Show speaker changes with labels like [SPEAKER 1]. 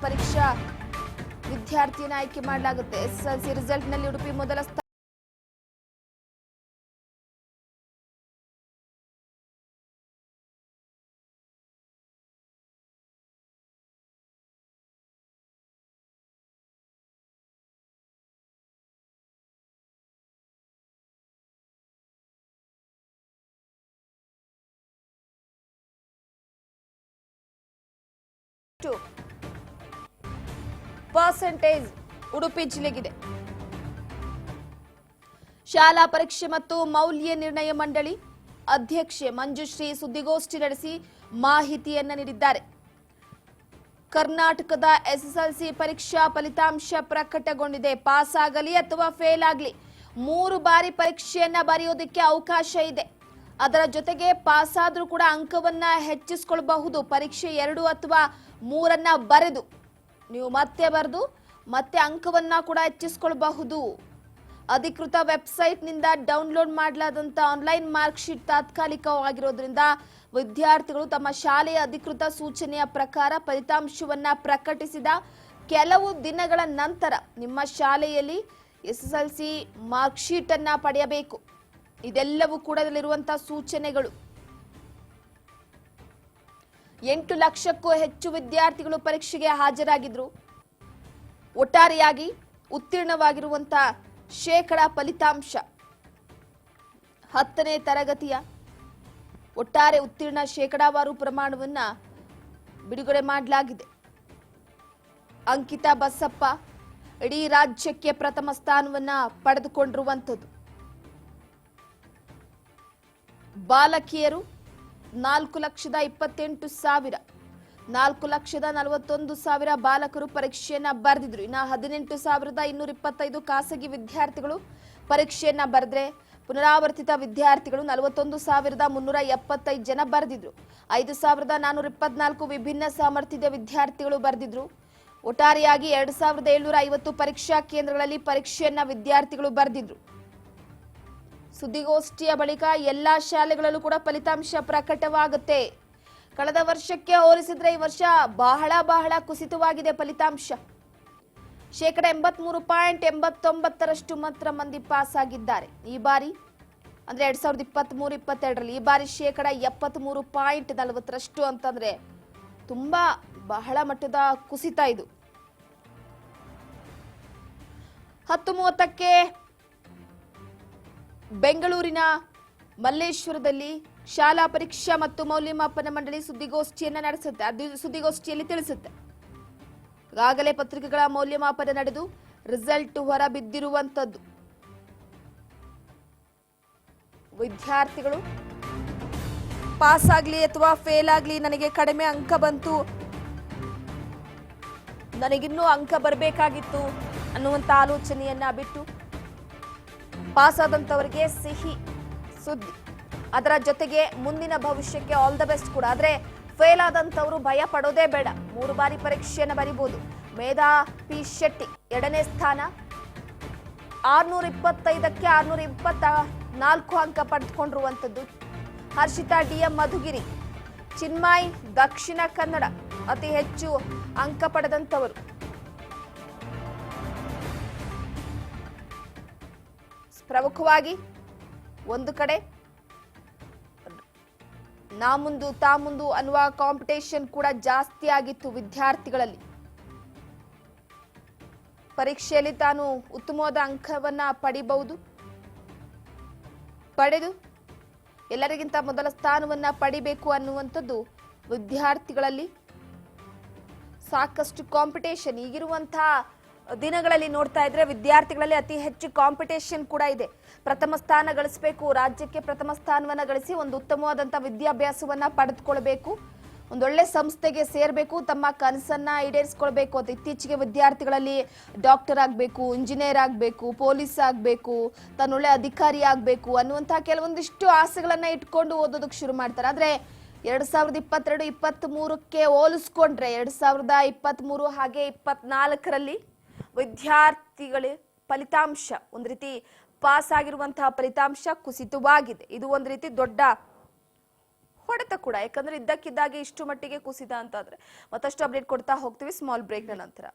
[SPEAKER 1] ಪರೀಕ್ಷಾ ವಿದ್ಯಾರ್ಥಿಯನ್ನು ಆಯ್ಕೆ ಮಾಡಲಾಗುತ್ತೆ. ಎಸ್ಎಸ್ಎಲ್ಸಿ ರಿಸಲ್ಟ್ನಲ್ಲಿ ಉಡುಪಿ ಮೊದಲ ಸ್ಥಾನ. ಪರ್ಸೆಂಟೇಜ್ ಉಡುಪಿ ಜಿಲ್ಲೆಗಿದೆ. ಶಾಲಾ ಪರೀಕ್ಷೆ ಮತ್ತು ಮೌಲ್ಯ ನಿರ್ಣಯ ಮಂಡಳಿ ಅಧ್ಯಕ್ಷೆ ಮಂಜುಶ್ರೀ ಸುದ್ದಿಗೋಷ್ಠಿ ನಡೆಸಿ ಮಾಹಿತಿಯನ್ನ ನೀಡಿದ್ದಾರೆ. ಕರ್ನಾಟಕದ ಎಸ್ಎಸ್ಎಲ್ಸಿ ಪರೀಕ್ಷಾ ಫಲಿತಾಂಶ ಪ್ರಕಟಗೊಂಡಿದೆ. ಪಾಸ್ ಆಗಲಿ ಅಥವಾ ಫೇಲ್ ಆಗಲಿ 3 ಬಾರಿ ಪರೀಕ್ಷೆಯನ್ನ ಬರೆಯೋದಕ್ಕೆ ಅವಕಾಶ ಇದೆ. ಅದರ ಜೊತೆಗೆ ಪಾಸ್ ಆದ್ರೂ ಕೂಡ ಅಂಕವನ್ನ ಹೆಚ್ಚಿಸಿಕೊಳ್ಳಬಹುದು. ಪರೀಕ್ಷೆ 2 ಅಥವಾ 3 ಬರೆದು ನೀವು ಮತ್ತೆ ಬರೆದು ಮತ್ತೆ ಅಂಕವನ್ನ ಕೂಡ ಹೆಚ್ಚಿಸಿಕೊಳ್ಳಬಹುದು. ಅಧಿಕೃತ ವೆಬ್ಸೈಟ್ ನಿಂದ ಡೌನ್ಲೋಡ್ ಮಾಡಲಾದಂತ ಆನ್ಲೈನ್ ಮಾರ್ಕ್ ಶೀಟ್ ತಾತ್ಕಾಲಿಕವಾಗಿರೋದ್ರಿಂದ ವಿದ್ಯಾರ್ಥಿಗಳು ತಮ್ಮ ಶಾಲೆಯ ಅಧಿಕೃತ ಸೂಚನೆಯ ಪ್ರಕಾರ ಫಲಿತಾಂಶವನ್ನ ಪ್ರಕಟಿಸಿದ ಕೆಲವು ದಿನಗಳ ನಂತರ ನಿಮ್ಮ ಶಾಲೆಯಲ್ಲಿ ಎಸ್ಎಸ್ಎಲ್ಸಿ ಮಾರ್ಕ್ ಶೀಟ್ ಅನ್ನ ಪಡೆಯಬೇಕು. ಇದೆಲ್ಲವೂ ಕೂಡ ಇದರಲ್ಲಿರುವಂತಹ ಸೂಚನೆಗಳು. 8 ಲಕ್ಷಕ್ಕೂ ಹೆಚ್ಚು ವಿದ್ಯಾರ್ಥಿಗಳು ಪರೀಕ್ಷೆಗೆ ಹಾಜರಾಗಿದ್ರು. ಒಟ್ಟಾರೆಯಾಗಿ ಉತ್ತೀರ್ಣವಾಗಿರುವಂತಹ ಶೇಕಡ ಫಲಿತಾಂಶ 10ನೇ ತರಗತಿಯ ಒಟ್ಟಾರೆ ಉತ್ತೀರ್ಣ ಶೇಕಡಾವಾರು ಪ್ರಮಾಣವನ್ನ ಬಿಡುಗಡೆ ಮಾಡಲಾಗಿದೆ. ಅಂಕಿತಾ ಬಸಪ್ಪ ಇಡೀ ರಾಜ್ಯಕ್ಕೆ ಪ್ರಥಮ ಸ್ಥಾನವನ್ನ ಪಡೆದುಕೊಂಡಿರುವಂಥದ್ದು. ಬಾಲಕಿಯರು 4,28,000 4,41,000 ಬಾಲಕರು ಪರೀಕ್ಷೆಯನ್ನ ಬರೆದಿದ್ರು. ಇನ್ನು 18,225 ಖಾಸಗಿ ವಿದ್ಯಾರ್ಥಿಗಳು ಪರೀಕ್ಷೆಯನ್ನ ಬರೆದ್ರೆ ಪುನರಾವರ್ತಿತ ವಿದ್ಯಾರ್ಥಿಗಳು 41,375 ಜನ ಬರೆದಿದ್ರು. 5,424 ವಿಭಿನ್ನ ಸಾಮರ್ಥ್ಯದ ವಿದ್ಯಾರ್ಥಿಗಳು ಬರೆದಿದ್ರು. ಒಟ್ಟಾರೆಯಾಗಿ 2,750 ಪರೀಕ್ಷಾ ಕೇಂದ್ರಗಳಲ್ಲಿ ಪರೀಕ್ಷೆಯನ್ನ ವಿದ್ಯಾರ್ಥಿಗಳು ಬರೆದಿದ್ರು. ಸುದ್ದಿಗೋಷ್ಠಿಯ ಬಳಿಕ ಎಲ್ಲಾ ಶಾಲೆಗಳಲ್ಲೂ ಕೂಡ ಫಲಿತಾಂಶ ಪ್ರಕಟವಾಗುತ್ತೆ. ಕಳೆದ ವರ್ಷಕ್ಕೆ ಹೋಲಿಸಿದ್ರೆ ಈ ವರ್ಷ ಬಹಳ ಕುಸಿತವಾಗಿದೆ ಫಲಿತಾಂಶ. ಶೇಕಡ 83.89% ಮಾತ್ರ ಮಂದಿ ಪಾಸ್ ಆಗಿದ್ದಾರೆ. ಈ ಬಾರಿ ಅಂದ್ರೆ 2023-22ರಲ್ಲಿ ಈ ಬಾರಿ ಶೇಕಡ 73.40% ಅಂತಂದ್ರೆ ತುಂಬಾ ಬಹಳ ಮಟ್ಟದ ಕುಸಿತ ಇದು. 10:30ಕ್ಕೆ ಬೆಂಗಳೂರಿನ ಮಲ್ಲೇಶ್ವರದಲ್ಲಿ ಶಾಲಾ ಪರೀಕ್ಷಾ ಮತ್ತು ಮೌಲ್ಯಮಾಪನ ಮಂಡಳಿ ಸುದ್ದಿಗೋಷ್ಠಿಯನ್ನ ನಡೆಸುತ್ತೆ. ಸುದ್ದಿಗೋಷ್ಠಿಯಲ್ಲಿ ತಿಳಿಸುತ್ತೆ, ಈಗಾಗಲೇ ಪತ್ರಿಕೆಗಳ ಮೌಲ್ಯಮಾಪನ ನಡೆದು ರಿಸಲ್ಟ್ ಹೊರಬಿದ್ದಿರುವಂತದ್ದು. ವಿದ್ಯಾರ್ಥಿಗಳು ಪಾಸ್ ಆಗ್ಲಿ ಅಥವಾ ಫೇಲ್ ಆಗ್ಲಿ, ನನಗೆ ಕಡಿಮೆ ಅಂಕ ಬಂತು, ನನಗಿನ್ನೂ ಅಂಕ ಬರಬೇಕಾಗಿತ್ತು ಅನ್ನುವಂತ ಆಲೋಚನೆಯನ್ನ ಬಿಟ್ಟು ಪಾಸ್ ಆದಂತವರಿಗೆ ಸಿಹಿ ಸುದ್ದಿ. ಅದರ ಜೊತೆಗೆ ಮುಂದಿನ ಭವಿಷ್ಯಕ್ಕೆ ಆಲ್ ದ ಬೆಸ್ಟ್ ಕೂಡ. ಆದ್ರೆ ಫೇಲ್ ಆದಂತವರು ಭಯ ಪಡೋದೇ ಬೇಡ. 3 ಬಾರಿ ಪರೀಕ್ಷೆಯನ್ನು ಬರೀಬಹುದು. ಮೇಧಾ ಪಿ ಶೆಟ್ಟಿ 2ನೇ ಸ್ಥಾನ, 625ಕ್ಕೆ 624 ಅಂಕ ಪಡೆದುಕೊಂಡಿರುವಂತದ್ದು. ಹರ್ಷಿತಾ ಡಿಎಂ ಮಧುಗಿರಿ, ಚಿನ್ಮಯ್ ದಕ್ಷಿಣ ಕನ್ನಡ ಅತಿ ಹೆಚ್ಚು ಅಂಕ ಪಡೆದಂತವರು. ಪ್ರಮುಖವಾಗಿ ಒಂದು ಕಡೆ ನಾ ಮುಂದು ತಾ ಮುಂದು ಅನ್ನುವ ಕಾಂಪಿಟೇಷನ್ ಕೂಡ ಜಾಸ್ತಿ ಆಗಿತ್ತು ವಿದ್ಯಾರ್ಥಿಗಳಲ್ಲಿ. ಪರೀಕ್ಷೆಯಲ್ಲಿ ತಾನು ಉತ್ತಮವಾದ ಅಂಕವನ್ನ ಪಡೆದು ಎಲ್ಲರಿಗಿಂತ ಮೊದಲ ಸ್ಥಾನವನ್ನ ಪಡಿಬೇಕು ಅನ್ನುವಂಥದ್ದು ವಿದ್ಯಾರ್ಥಿಗಳಲ್ಲಿ ಸಾಕಷ್ಟು ಕಾಂಪಿಟೇಷನ್. ಈಗಿರುವಂತಹ ದಿನಗಳಲ್ಲಿ ನೋಡ್ತಾ ಇದ್ರೆ ವಿದ್ಯಾರ್ಥಿಗಳಲ್ಲಿ ಅತಿ ಹೆಚ್ಚು ಕಾಂಪಿಟೇಷನ್ ಕೂಡ ಇದೆ. ಪ್ರಥಮ ಸ್ಥಾನ ಗಳಿಸಬೇಕು, ರಾಜ್ಯಕ್ಕೆ ಪ್ರಥಮ ಸ್ಥಾನವನ್ನ ಗಳಿಸಿ ಒಂದು ಉತ್ತಮವಾದಂತಹ ವಿದ್ಯಾಭ್ಯಾಸವನ್ನ ಪಡೆದುಕೊಳ್ಬೇಕು, ಒಂದೊಳ್ಳೆ ಸಂಸ್ಥೆಗೆ ಸೇರಬೇಕು, ತಮ್ಮ ಕನಸನ್ನ ಈಡೇರಿಸಿಕೊಳ್ಬೇಕು ಅಂತ ಇತ್ತೀಚೆಗೆ ವಿದ್ಯಾರ್ಥಿಗಳಲ್ಲಿ ಡಾಕ್ಟರ್ ಆಗಬೇಕು, ಇಂಜಿನಿಯರ್ ಆಗಬೇಕು, ಪೊಲೀಸ್ ಆಗಬೇಕು, ತಾನೊಳ್ಳೆ ಅಧಿಕಾರಿ ಆಗಬೇಕು ಅನ್ನುವಂತಹ ಕೆಲವೊಂದಿಷ್ಟು ಆಸೆಗಳನ್ನ ಇಟ್ಕೊಂಡು ಓದೋದಕ್ಕೆ ಶುರು ಮಾಡ್ತಾರೆ. ಆದ್ರೆ 2022-23ಕ್ಕೆ ಹೋಲಿಸ್ಕೊಂಡ್ರೆ 2023 ಹಾಗೆ 24ರಲ್ಲಿ ವಿದ್ಯಾರ್ಥಿಗಳ ಫಲಿತಾಂಶ ಒಂದು ರೀತಿ ಪಾಸ್ ಆಗಿರುವಂತಹ ಫಲಿತಾಂಶ ಕುಸಿತವಾಗಿದೆ. ಇದು ಒಂದು ರೀತಿ ದೊಡ್ಡ ಹೊಡೆತ ಕೂಡ, ಯಾಕಂದ್ರೆ ಇದ್ದಕ್ಕಿದ್ದಾಗೆ ಇಷ್ಟು ಮಟ್ಟಿಗೆ ಕುಸಿದ ಅಂತಾದ್ರೆ. ಮತ್ತಷ್ಟು ಅಪ್ಡೇಟ್ ಕೊಡ್ತಾ ಹೋಗ್ತೀವಿ ಸ್ಮಾಲ್ ಬ್ರೇಕ್ ನ ನಂತರ.